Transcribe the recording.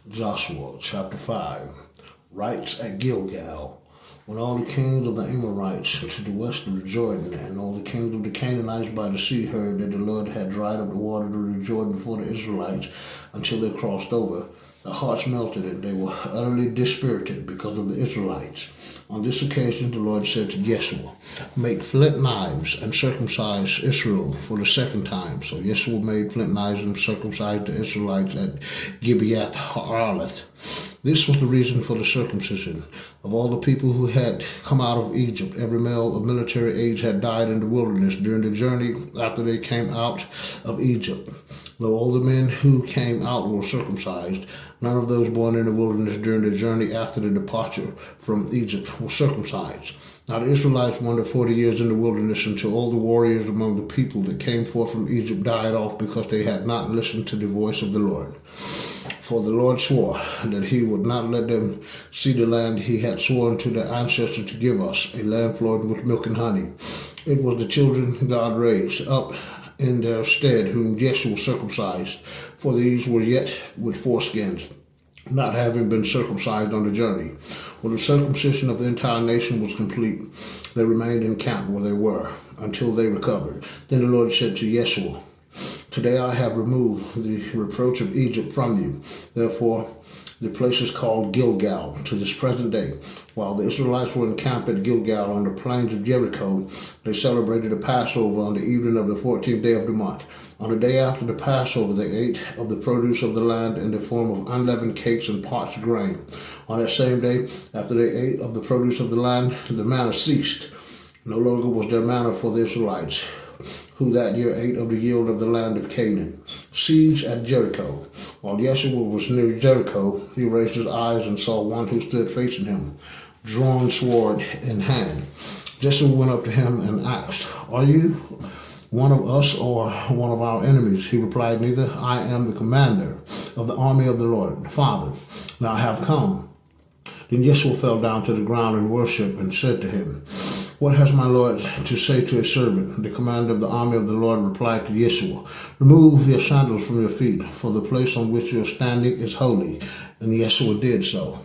Joshua chapter 5. Rites at Gilgal. When all the kings of the Amorites to the west of the Jordan and all the kings of the Canaanites by the sea heard that the Lord had dried up the water of the Jordan before the Israelites until they crossed over, their hearts melted and they were utterly dispirited because of the Israelites. On this occasion the Lord said to Joshua, "Make flint knives and circumcise Israel for the second time." So Joshua made flint knives and circumcised the Israelites at Gibeath Haraloth. This was the reason for the circumcision. Of all the people who had come out of Egypt, every male of military age had died in the wilderness during the journey after they came out of Egypt. Though all the men who came out were circumcised, none of those born in the wilderness during the journey after the departure from Egypt were circumcised. Now the Israelites wandered 40 years in the wilderness until all the warriors among the people that came forth from Egypt died off because they had not listened to the voice of the Lord. For the Lord swore that he would not let them see the land he had sworn to their ancestors to give us, a land flowing with milk and honey. It was the children God raised up in their stead whom Joshua circumcised, for these were yet with foreskins, not having been circumcised on the journey. When the circumcision of the entire nation was complete, they remained in camp where they were until they recovered. Then the Lord said to Joshua, "Today I have removed the reproach of Egypt from you." Therefore, the place is called Gilgal to this present day. While the Israelites were encamped at Gilgal on the plains of Jericho, they celebrated the Passover on the evening of the 14th day of the month. On the day after the Passover, they ate of the produce of the land in the form of unleavened cakes and parched grain. On that same day, after they ate of the produce of the land, the manna ceased. No longer was there manna for the Israelites, who that year ate of the yield of the land of Canaan. Siege at Jericho. While Joshua was near Jericho, he raised his eyes and saw one who stood facing him, drawn sword in hand. Joshua went up to him and asked, "Are you one of us or one of our enemies?" He replied, "Neither. I am the commander of the army of the Lord, Father. Now I have come." Then Joshua fell down to the ground and worshipped and said to him, "What has my Lord to say to his servant?" The commander of the army of the Lord replied to Joshua, "Remove your sandals from your feet, for the place on which you are standing is holy." And Joshua did so.